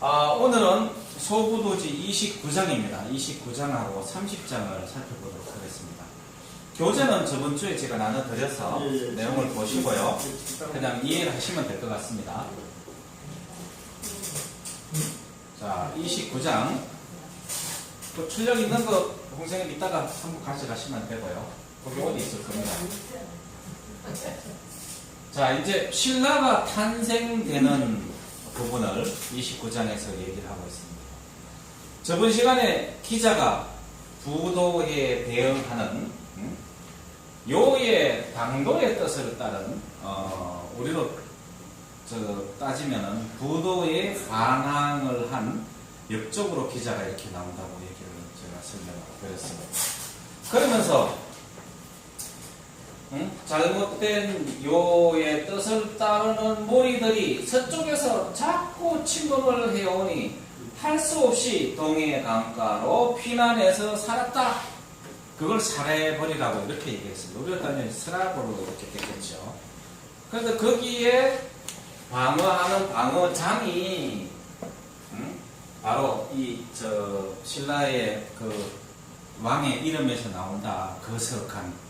오늘은 소부도지 29장입니다. 29장하고 30장을 살펴보도록 하겠습니다. 교재는 저번 주에 제가 나눠드려서 내용을 보시고요. 그냥 이해를 하시면 될 것 같습니다. 자, 29장. 그 출력 있는 거 동생은 이따가 한번 가져가시면 되고요. 거기 어디 있을 겁니다. 자, 이제 신라가 탄생되는 부분을 29장에서 얘기를 하고 있습니다. 저번 시간에 기자가 부도에 대응하는 요의 당도의 뜻을 따른 우리로 따지면은 부도에 반항을 한 역적으로 기자가 이렇게 나온다고 얘기를 제가 설명을 드렸습니다. 그러면서 잘못된 요의 뜻을 따르는 무리들이 서쪽에서 자꾸 침범을 해오니 할 수 없이 동해 강가로 피난해서 살았다. 그걸 살해버리라고 이렇게 얘기했습니다. 우리가 당연히 스라브로 이렇게 됐겠죠. 그래서 거기에 방어하는 방어장이 바로 신라의 그 왕의 이름에서 나온다. 거석한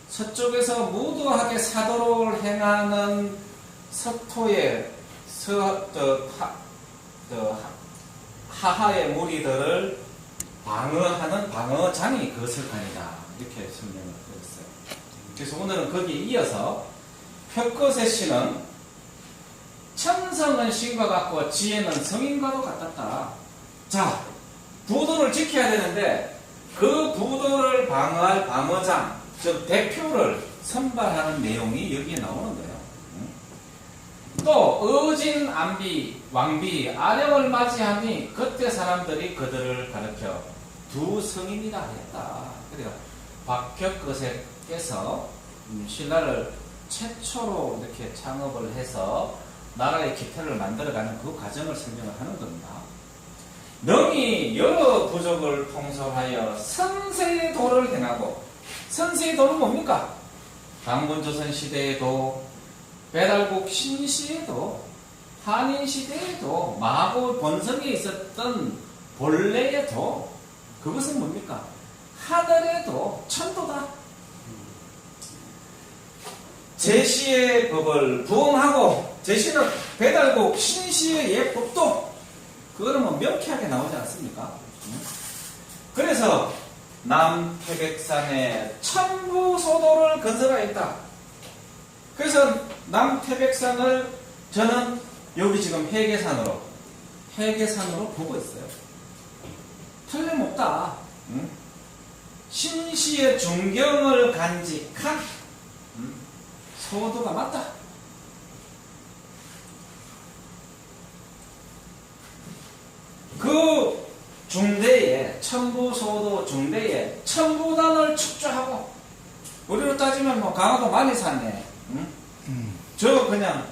서쪽에서 무도하게 사도를 행하는 서토의 하하의 무리들을 방어하는 방어장이 거석한이다. 이렇게 설명을 드렸어요. 그래서 오늘은 거기에 이어서 벽거세 씨는 천성은 신과 같고 지혜는 성인과도 같았다. 자, 부도를 지켜야 되는데 그 부도를 방어할 방어장, 즉 대표를 선발하는 내용이 여기에 나오는 거예요. 또 의진 안비, 왕비, 아령을 맞이하니 그때 사람들이 그들을 가르쳐 두 성인이라 했다. 그래요. 박격거세께서 신라를 최초로 이렇게 창업을 해서 나라의 기태를 만들어가는 그 과정을 설명을 하는 겁니다. 능히 여러 부족을 통솔하여 선세의 도를 행하고, 선세의 도는 뭡니까? 당군조선 시대에도, 배달국 신시에도, 한인시대에도, 마고 본성에 있었던 본래의 도, 그것은 뭡니까? 하늘의 도, 천도다. 제시의 법을 부응하고, 제시는 배달국 신시의 예법도, 그거는 뭐 명쾌하게 나오지 않습니까? 그래서 남태백산에 천부소도를 건설하였다. 그래서 남태백산을 저는 여기 지금 해계산으로 보고 있어요. 틀림없다. 신시의 중경을 간직한 소도가 맞다. 그 중대에, 천부소도 중대에 천부단을 축조하고, 우리로 따지면 뭐 강화도 많이 샀네. 저 그냥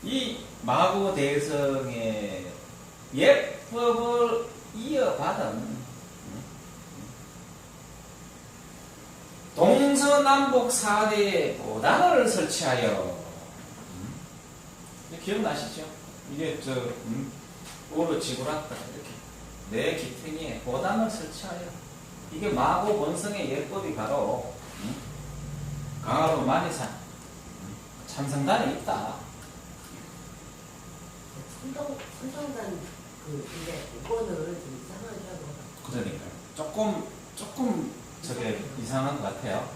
이 마구대성의 예법을 이어받은 동서남북 4대의 보단을 설치하여, 기억나시죠? 이게 오르지구랐다 이렇게 내 기탱이에 보단을 설치하여, 이게 마고 본성의 예법이 바로 강화도 만이산 참성단에 있다. 선정단 근데 이거는 좀 이상하더라고. 그러니까요. 조금 저게 이상한 것 같아요.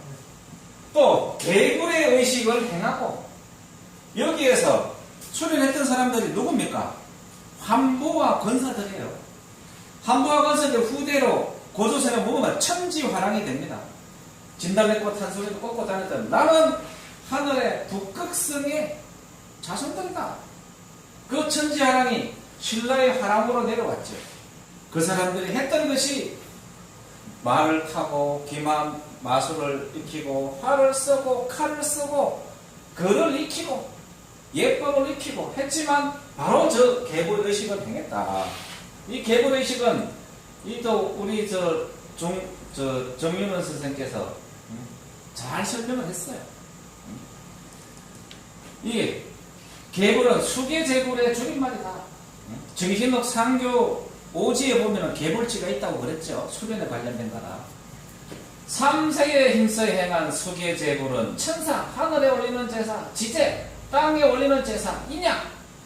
또 개굴의 의식을 행하고, 여기에서 출연했던 사람들이 누굽니까? 환보와 권사들이에요. 환보와 권사들 후대로 고조선에 모으면 천지화랑이 됩니다. 진달래꽃 한 소리도 꽂고 다녔던, 나는 하늘의 북극성의 자손들이다. 그 천지화랑이 신라의 화랑으로 내려왔죠. 그 사람들이 했던 것이 말을 타고 기만 마술을 익히고, 활을 쓰고 칼을 쓰고 글을 익히고 예법을 익히고 했지만 바로 저 계불의식을 행했다. 이 계불의식은 우리 정윤원 선생께서 잘 설명을 했어요. 이 계불은 수계제불의 줄임말이다. 정신록 상교 오지에 보면은 계불지가 있다고 그랬죠. 수련에 관련된 거라. 3세에 힘써 행한 수계제불은 천사, 하늘에 올리는 제사, 지제, 땅에 올리는 제사, 인양,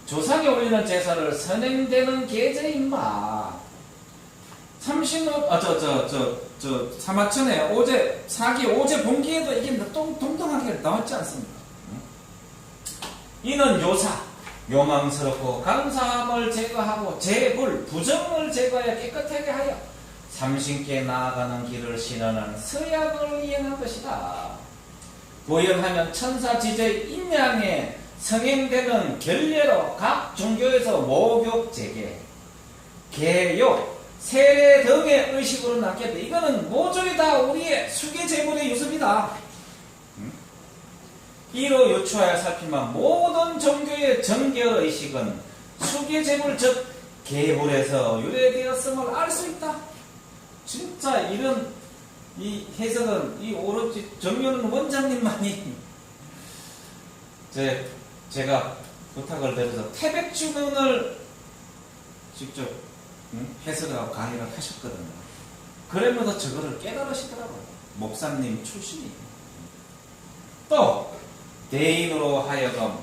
조상에 올리는 제사를 선행되는 계제인마. 사마천에 오제, 사기, 오제 본기에도 이게 동등하게 나왔지 않습니까? 이는 요사, 요망스럽고 감사함을 제거하고 제불, 부정을 제거하여 깨끗하게 하여 삼신께 나아가는 길을 신원하는 서약을 이행한 것이다. 보영하면 천사 지제 인양에 성행되는 결례로 각 종교에서 목욕 제계, 개욕, 세례 등의 의식으로 낫게 돼. 이거는 모조리 다 우리의 수계제불의 유습이다. 이로 요추하여 살피면 모든 종교의 정결의식은 수계제불 즉 계불에서 유래되었음을 알 수 있다. 진짜 이런 이 해석은 이 오로지 정윤 원장님만이 제가 부탁을 드려서 태백주문을 직접 해석하고 강의를 하셨거든요. 그러면서 저거를 깨달으시더라고요. 목사님 출신이. 또 대인으로 하여금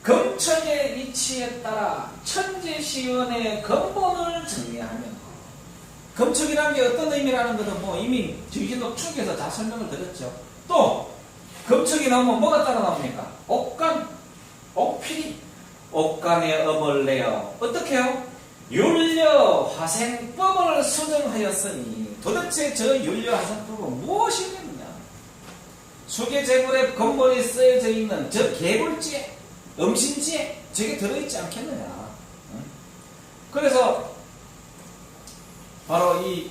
금천의 이치에 따라 천지시원의 근본을 정리하며, 금척이라는 게 어떤 의미라는 것은 뭐 이미 정신록 축에서 다 설명을 드렸죠. 또 금척이 나오면 뭐가 따라 나옵니까? 옥간, 옥필이, 옥간의 업을 내어 어떻게 해요? 율려 화생법을 수정하였으니 도대체 저 율려 화생법은 무엇이겠느냐? 수계제불의 근본이 쓰여져 있는 저 계불지에, 음신지에 저게 들어있지 않겠느냐? 그래서 바로 이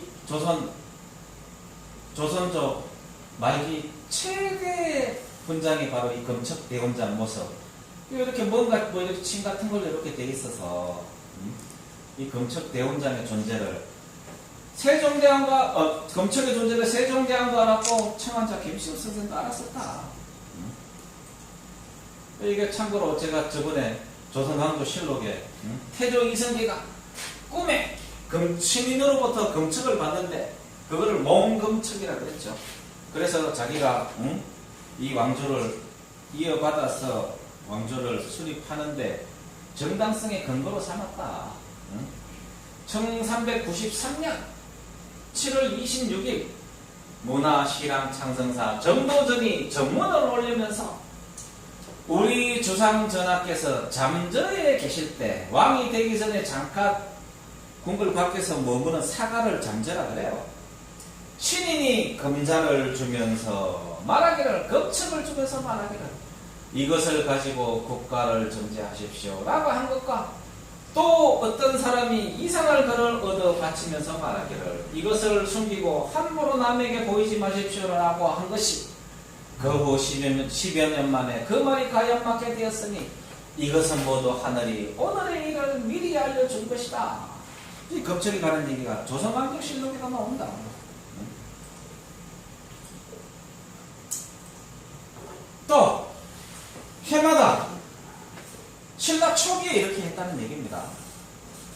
조선족 말기 최대 분장이 바로 이 금척대원장 모습. 이렇게 뭔가 뭐 이렇게 침 같은 걸로 이렇게 돼 있어서 이 금척대원장의 존재를 세종대왕과 금척의 존재를 세종대왕도 알았고 청한자 김시우 선생도 알았었다. 이게 참고로 제가 저번에 조선왕조실록에 태조 이성계가 꿈에 신인으로부터 금척을 받는데 그거를 몽금척이라 그랬죠. 그래서 자기가 이 왕조를 이어받아서 왕조를 수립하는데 정당성의 근거로 삼았다. 1393년 7월 26일 문화시랑 창성사 정도전이 전문을 올리면서 우리 주상 전하께서 잠저에 계실 때 왕이 되기 전에 잠깐 궁궐 밖에서 머무는 사가를 잠재라 그래요. 신인이 금자를 주면서 말하기를, 급척을 주면서 말하기를 이것을 가지고 국가를 정제하십시오 라고 한 것과 또 어떤 사람이 이상할 글을 얻어 바치면서 말하기를 이것을 숨기고 함부로 남에게 보이지 마십시오 라고 한 것이 그후 10여 년 만에 그 말이 과연 맞게 되었으니 이것은 모두 하늘이 오늘의 일을 미리 알려준 것이다. 이 급척이 가는 얘기가 조선왕조실록에도 나온다. 또 해마다 신라 초기에 이렇게 했다는 얘기입니다.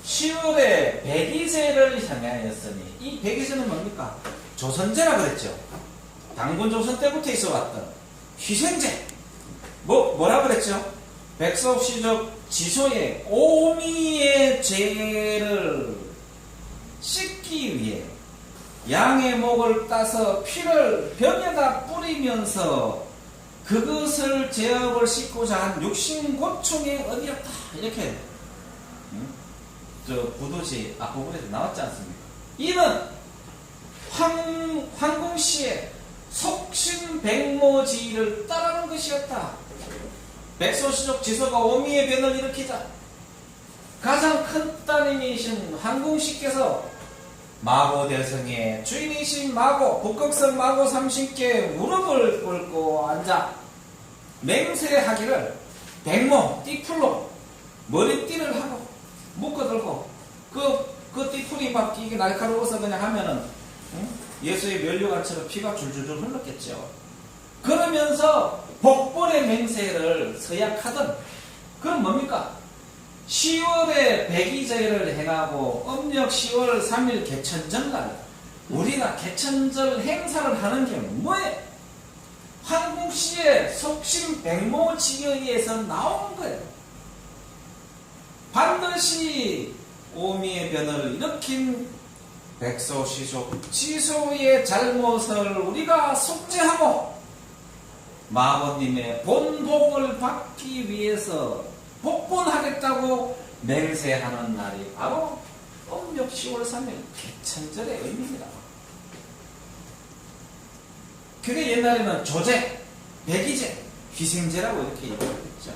10월에 백이제를 향하였으니 이 백이제는 뭡니까? 조선제라 그랬죠. 당군 조선 때부터 있어왔던 희생제. 뭐라 그랬죠? 백석시적 지소의 오미의 죄를 씻기 위해 양의 목을 따서 피를 벽에다 뿌리면서 그것을 제업을 씻고자 한 육신고충의 의미였다. 이렇게 저 부도지 앞부분에서 나왔지 않습니까? 이는 황궁시의 속신백모지를 따르는 것이었다. 백소시족 지소가 오미의 변을 일으키자 가장 큰 따님이신 황궁시께서 마고대성의 주인이신 마고, 북극성 마고 삼신께 무릎을 꿇고 앉아 맹세하기를 백모, 띠풀로 머리띠를 하고 묶어들고 그 띠풀이 막 이게 날카로워서 그냥 하면은 예수의 면류관처럼 피가 줄줄줄 흘렀겠죠. 그러면서 복벌의 맹세를 서약하던 그럼 뭡니까? 10월에 백의제를 행하고 음력 10월 3일 개천절날 우리가 개천절 행사를 하는 게 뭐예요? 한국시의 속심 백모지의에서 나온 거예요. 반드시 오미의 변을 일으킨 백소시족 지소의 잘못을 우리가 속죄하고 마법님의 본복을 받기 위해서 복본하겠다고 맹세하는 날이 바로 음력 10월 3일 개천절의 의미입니다. 그게 옛날에는 조제, 백의제, 희생제라고 이렇게 얘기했죠.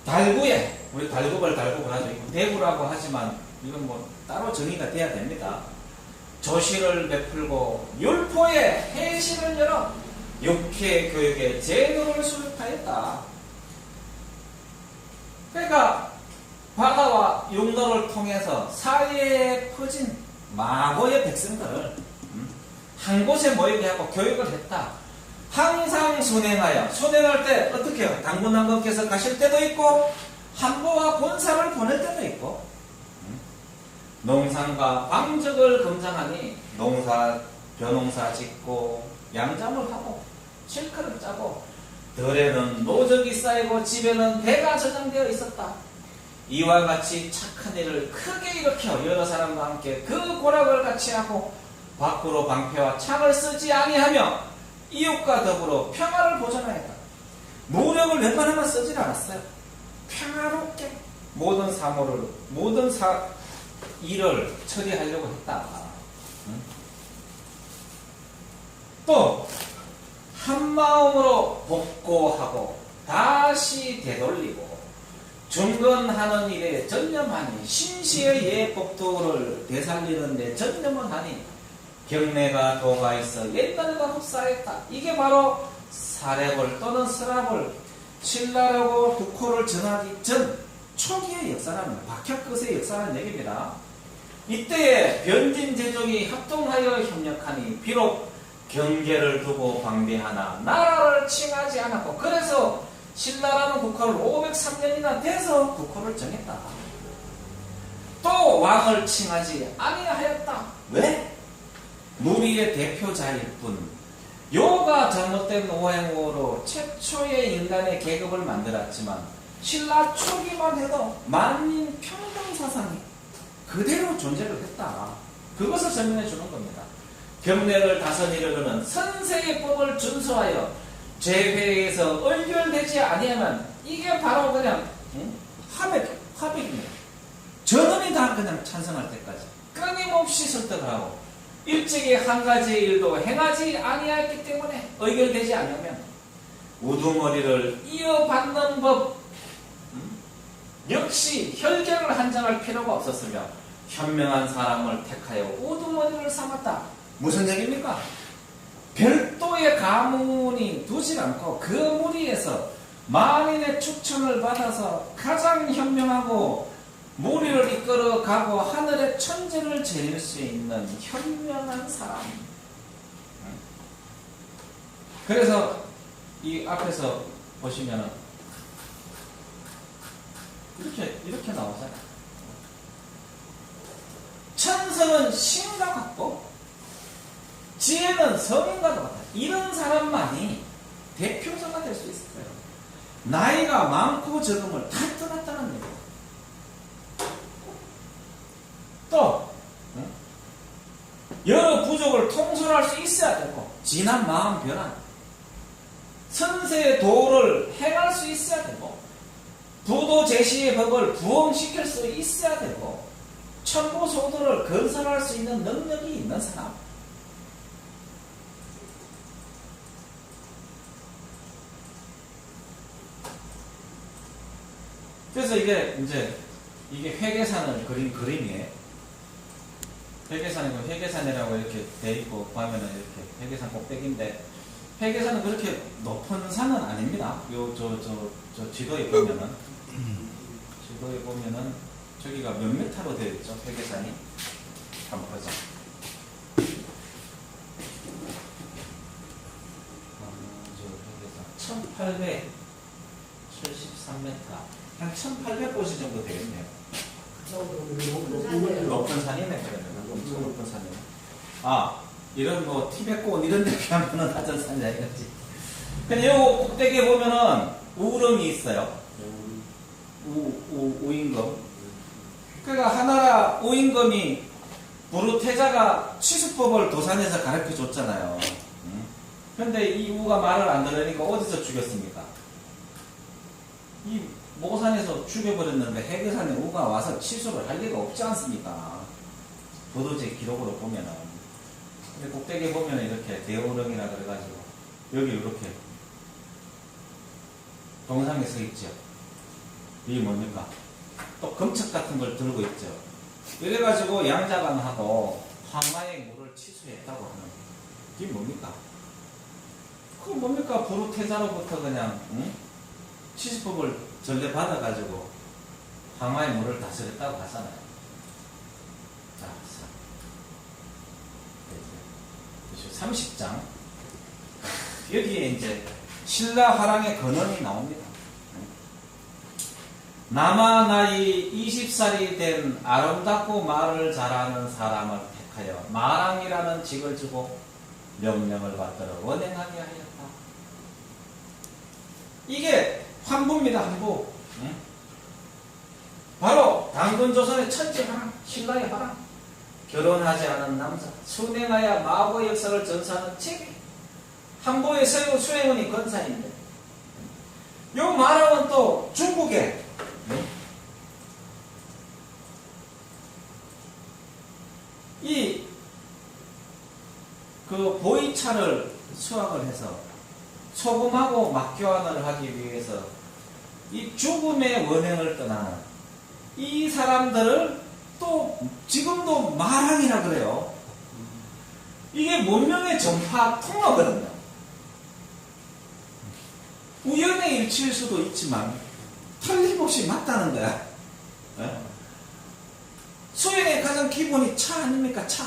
달구에, 우리 달구벌 하죠. 대구라고 하지만 이건 뭐 따로 정의가 돼야 됩니다. 조시를 베풀고 율포에 해시를 열어 육회 교육에 제도를 수립하였다. 그러니까 바다와 육로를 통해서 사회에 퍼진 마고의 백성들을 한 곳에 모이게 하고 교육을 했다. 항상 순행할 때 어떻게 해요? 당군왕국께서 가실 때도 있고 한보와 본사를 보낼 때도 있고 농산과 방적을 검장하니 벼농사 짓고 양잠을 하고 실크를 짜고 들에는 노적이 쌓이고 집에는 배가 저장되어 있었다. 이와 같이 착한 일을 크게 일으켜 여러 사람과 함께 그 고락을 같이 하고 밖으로 방패와 창을 쓰지 아니하며 이웃과 더불어 평화를 보존하였다. 노력을 웬만하면 쓰질 않았어요. 평화롭게 모든 일을 처리하려고 했다. 또 한마음으로 복고하고 다시 되돌리고 중건하는 일에 전념하니 신시의 예법도를 되살리는 데 전념을 하니 경내가 도가 있어 옛날과 흡사했다. 이게 바로 사례벌 또는 서랍을 신라라고 국호를 전하기 전 초기의 역사라는 박혁것의 역사라는 얘기입니다. 이때에 변진제족이 협동하여 협력하니 비록 경계를 두고 방비하나 나라를 칭하지 않았고 그래서 신라라는 국호를 503년이나 돼서 국호를 정했다. 또 왕을 칭하지 아니하였다. 왜? 무리의 대표자일 뿐 요가 잘못된 오행으로 최초의 인간의 계급을 만들었지만 신라 초기만 해도 만민 평등 사상이 그대로 존재를 했다. 그것을 설명해 주는 겁니다. 경례를 다스리려는 선세의 법을 준수하여 죄회에서 얼결되지 아니하면 이게 바로 그냥 화백입니다. 저놈이 다 그냥 찬성할 때까지 끊임없이 설득을 하고 일찍이 한 가지 일도 행하지 아니하였기 때문에 의결되지 않으면 우두머리를 이어받는 법 역시 혈결을 한정할 필요가 없었으며 현명한 사람을 택하여 우두머리를 삼았다. 무슨 얘기입니까? 별도의 가문이 두지 않고 그 무리에서 만인의 추천을 받아서 가장 현명하고 무리를 이끌어가고 하늘의 천재를 지닐 수 있는 현명한 사람. 그래서 이 앞에서 보시면은 이렇게 나오잖아요. 천성은 신과 같고 지혜는 성인과도 같아요. 이런 사람만이 대표자가 될 수 있어요. 나이가 많고 적음을 다 떠났다는 얘기예요. 또 여러 부족을 통솔할 수 있어야 되고 진한 마음 변화 선세의 도를 행할 수 있어야 되고 부도 제시의 법을 부응시킬 수 있어야 되고 천부소도를 건설할 수 있는 능력이 있는 사람. 그래서 이게 회계산을 그린 그림이에요. 회계산이고 회계산이라고 이렇게 돼 있고 보면은 이렇게 회계산 꼭대기인데 회계산은 그렇게 높은 산은 아닙니다. 저 지도에 보면은 저기가 몇 미터로 되어 있죠? 회계산이 한번 보자. 1800 73m. 한 1800고지 정도 되겠네요. 그 정도면 높은 산이네, 그러면. 엄청 높은 산이네. 아, 이런 뭐, 티베트온 이런 데 비하면은 낮은 산이 아니겠지. 근데 요 꼭대기에 보면은 우름이 있어요. 우임금. 그러니까 하나라 우임금이 부르테자가 취수법을 도산에서 가르쳐 줬잖아요. 근데 이 우가 말을 안 들으니까 어디서 죽였습니까? 이 모산에서 죽여버렸는데 해계산에 우가 와서 취수를 할 리가 없지 않습니까? 도도제 기록으로 보면은. 근데 꼭대기에 보면은 이렇게 대오릉이라 그래가지고 여기 이렇게 동상에 서 있죠. 이게 뭡니까? 또 검척 같은 걸 들고 있죠. 이래가지고 양자강하고 황마의 물을 취수했다고 하는 거예요. 이게 뭡니까? 그거 뭡니까? 부르테자로부터 그냥 취수법을 전례 받아가지고 황마의 물을 다스렸다고 하잖아요. 자, 30장 여기에 이제 신라화랑의 근원이 나옵니다. 남아 나이 20살이 된 아름답고 말을 잘하는 사람을 택하여 마랑이라는 직을 주고 명령을 받들어 원행하게 하였다. 이게 환부입니다. 환부. 바로 당근조선의 천지 화랑, 신라의 화랑. 결혼하지 않은 남자, 순행하여 마법의 역사를 전수하는 책. 한보의 서유 수행원이 건사인데, 요 마랑은 또 중국에 그 보이차를 수확을 해서 소금하고 막교환을 하기 위해서 이 죽음의 원행을 떠나는 이 사람들을 또 지금도 마랑이라 그래요. 이게 문명의 전파 통로거든요. 우연의 일치일 수도 있지만 틀림없이 맞다는 거야. 네? 수행의 가장 기본이 차 아닙니까? 차.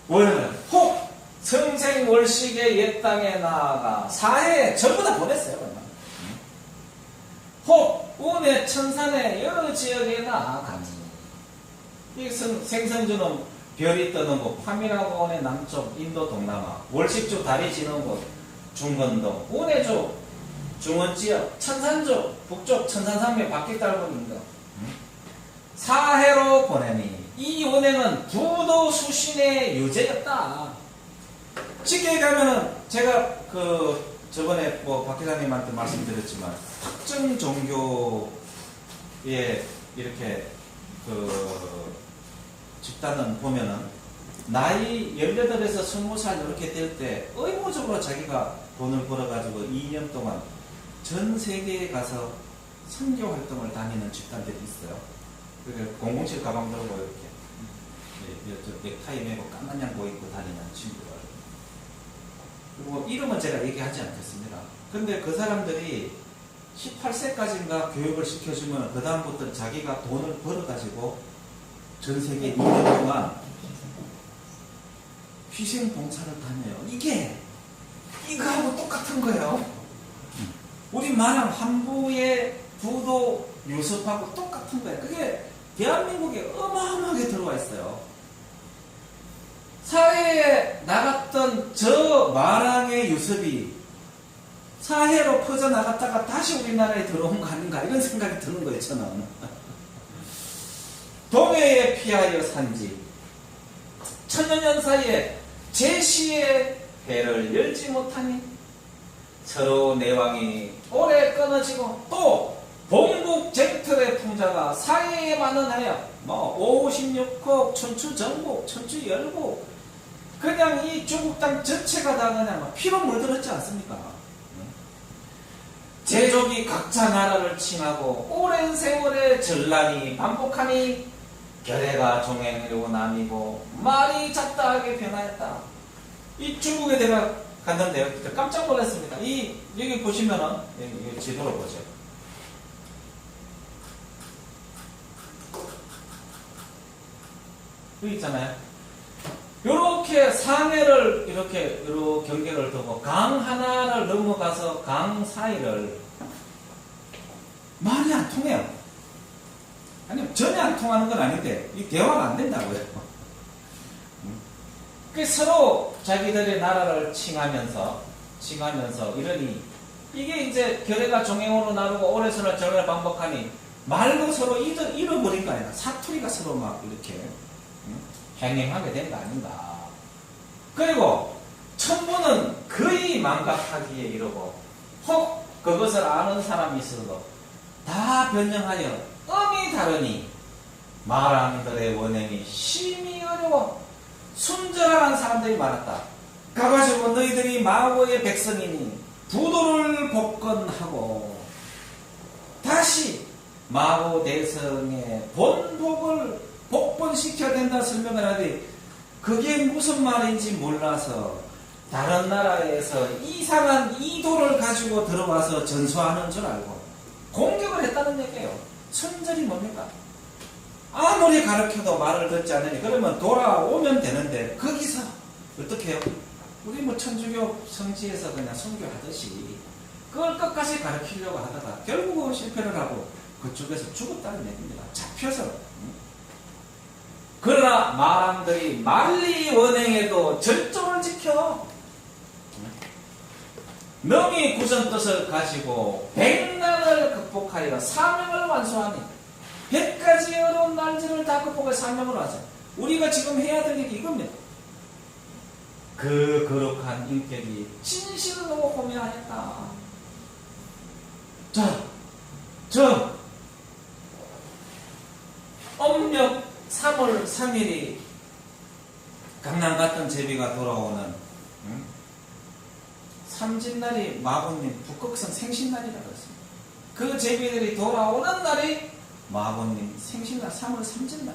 원래는 혹 성생월식의 옛 땅에 나아가 사해 전부 다 보냈어요. 혹 운의 천산의 여러 지역에 나아가니 이 생선주는 별이 뜨는 곳, 파미라고 온의 남쪽, 인도 동남아, 월식주 달이 지는 곳, 중건동, 운해주 중원지역, 천산주 북쪽 천산산맥 바퀴달고 인도 사해로 보내니 이 운행은 부도 수신의 유제였다. 쉽게 가면은 제가 저번에 박 기자님한테 말씀드렸지만 특정 종교에 이렇게 집단은 보면은 나이 18에서 20살 이렇게 될 때 의무적으로 자기가 돈을 벌어가지고 2년 동안 전 세계에 가서 선교 활동을 다니는 집단들이 있어요. 그러니까 007 가방 들고 이렇게 넥타이 메고 까만 양복 입고 다니는 친구들. 그리고 이름은 제가 얘기하지 않겠습니다. 근데 그 사람들이 18세까지인가 교육을 시켜주면 그 다음부터 자기가 돈을 벌어가지고 전 세계 2년 동안 희생봉사를 다녀요. 이거하고 똑같은 거예요. 우리 마랑 한부의 부도 유섭하고 똑같은 거예요. 그게 대한민국에 어마어마하게 들어와 있어요. 사해에 나갔던 저 마랑의 유섭이 사해로 퍼져나갔다가 다시 우리나라에 들어온 거 아닌가 이런 생각이 드는 거예요. 저는. 동해에 피하여 산지 천여년 사이에 제시의 배를 열지 못하니 서로 내왕이 오래 끊어지고 또 본국 쟁틀의 풍자가 사해에 만원하여 56국 천추 전국 천추 열국 그냥 이 중국 땅 전체가 다 그냥 피로 물들었지 않습니까? 제족이 각자 나라를 칭하고 오랜 세월의 전란이 반복하니 결해가 종행이고 남이고 말이 잡다하게 변하였다. 이 중국에 내가 갔는데요. 깜짝 놀랐습니다. 여기 보시면은 여기 지도로 보죠. 여기 있잖아요. 요렇게 이렇게 상해를 이렇게 여러 경계를 두고 강 하나를 넘어가서 강 사이를 말이 안 통해요. 아니 전혀 안 통하는 건 아닌데 이 대화가 안 된다고요. 그 서로 자기들의 나라를 칭하면서 이러니 이게 이제 결의가 종행으로 나누고 오래서는 정을 반복하니 말도 서로 잃어버린 거 아닌가. 사투리가 서로 막 이렇게 행행하게 된 거 아닌가. 그리고 천부는 거의 망각하기에 이르고 혹 그것을 아는 사람이 있어도 다 변형하여 음이 다르니 마랑들의 원행이 심히 어려워 순절하는 사람들이 많았다. 가가지고 너희들이 마고의 백성이니 부도를 복권하고 다시 마고 대성의 본복을 복권시켜야 된다 설명을 하되 그게 무슨 말인지 몰라서 다른 나라에서 이상한 이도를 가지고 들어와서 전수하는 줄 알고 공격을 했다는 얘기예요. 순절이 뭡니까? 아무리 가르쳐도 말을 듣지 않으니 그러면 돌아오면 되는데 거기서 어떻게 해요? 우리 뭐 천주교 성지에서 그냥 선교하듯이 그걸 끝까지 가르치려고 하다가 결국은 실패를 하고 그쪽에서 죽었다는 얘기입니다. 잡혀서. 그러나 마랑들이 만리 원행에도 절정을 지켜 능히 구전 뜻을 가지고 백난을 극복하여 사명을 완수하니 100가지 어려운 난제를 다 극복해 사명을 완수. 우리가 지금 해야 될 일이 이겁니다. 그 거룩한 인격이 진실로 호명하였다. 자, 음력 3월 3일이 강남 갔던 제비가 돌아오는 삼진날이 마고님 북극성 생신날이라고 했습니다. 그 제비들이 돌아오는 날이 마고님 생신날 3월 3일날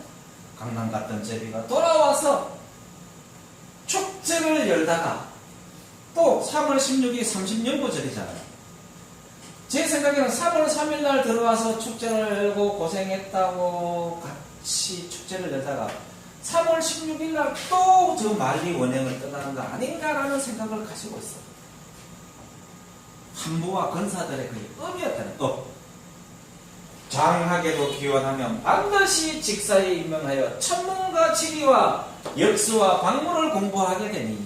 강남 갔던 제비가 돌아와서 축제를 열다가 또 3월 16일이 30년고절이잖아요. 제 생각에는 3월 3일날 들어와서 축제를 열고 고생했다고 같이 축제를 열다가 3월 16일날 또 저 만리 원행을 떠나는 거 아닌가라는 생각을 가지고 있어요. 한부와 건사들의 그 의미였다는 또 장하게도 기원하면 반드시 직사에 임명하여 천문과 지리와 역수와 박물을 공부하게 되니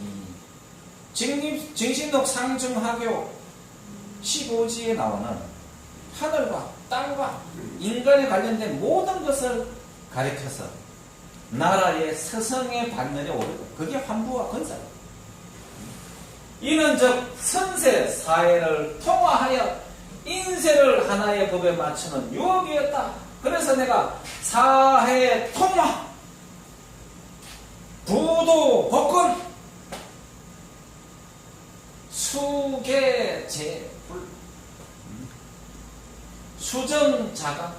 증신록 상중하교 15지에 나오는 하늘과 땅과 인간에 관련된 모든 것을 가르쳐서 나라의 서성의 반열에 오르고 그게 환부와 건사예요. 이는 즉 선세 사회를 통화하여 인세를 하나의 법에 맞추는 유혹이었다. 그래서 내가 사회 통화, 부도 복권, 수계 제불, 수정자가,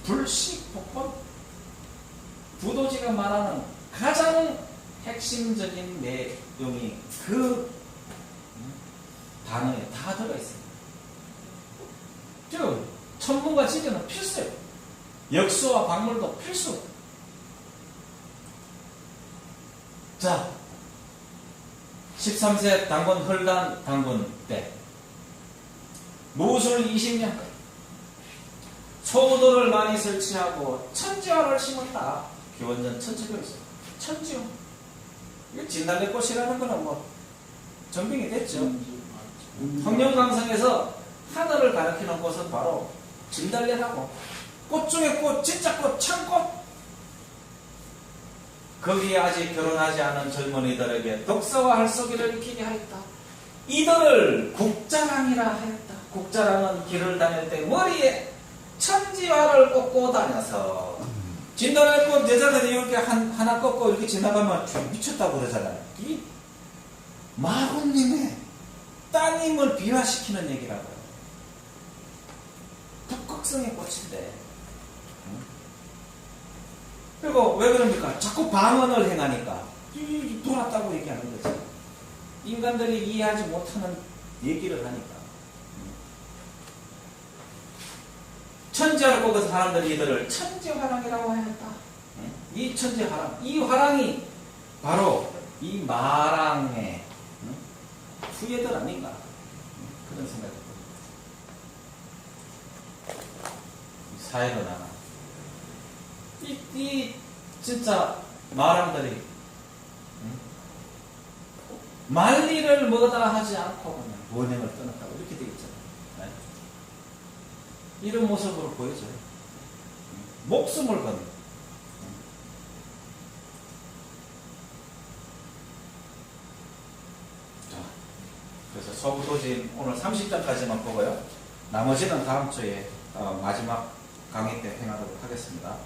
불식 복권, 부도지가 말하는 가장 핵심적인 내용이 그 단어에 다 들어있습니다. 즉 천문과 지리는 필수예요. 역수와 박물도 필수. 자, 13세 당군 헐단 당군 때 무술 20년 소도를 많이 설치하고 천지화를 심었다. 기원전 1700년 천지화. 이거 진달래꽃이라는 거는 뭐 정빙이 됐죠. 황룡강성에서 하늘을 가리키는 꽃은 바로 진달래라고. 꽃 중에 꽃, 진짜 꽃, 참꽃. 거기에 아직 결혼하지 않은 젊은이들에게 독서와 할쏘기를 익히게 하였다. 이들을 국자랑이라 하였다. 국자랑은 길을 다닐 때 머리에 천지화를 꽂고 다녀서 진달래꽃 여자들이 이렇게 하나 꽂고 이렇게 지나가면 미쳤다고 그러잖아요. 이 마구님의 따님을 비화시키는 얘기라고요. 북극성의 꽃인데. 그리고 왜 그럽니까? 자꾸 방언을 행하니까 돌았다고 얘기하는 거죠. 인간들이 이해하지 못하는 얘기를 하니까. 천지화를 꽂아서 사람들이 이들을 천지화랑이라고 하였다. 이 천지화랑, 이 화랑이 바로 이 마랑의 후예들 아닌가 그런 생각이 듭니다. 사회로 나가 이 진짜 마랑들이 만리를 뭐다 하지 않고 그냥 원행을 떠났다고 이렇게 되어 있잖아요. 네? 이런 모습으로 보여져요. 목숨을 건. 자, 그래서 서구도진 오늘 30장까지만 보고요. 나머지는 다음 주에 마지막 강의 때 행하도록 하겠습니다.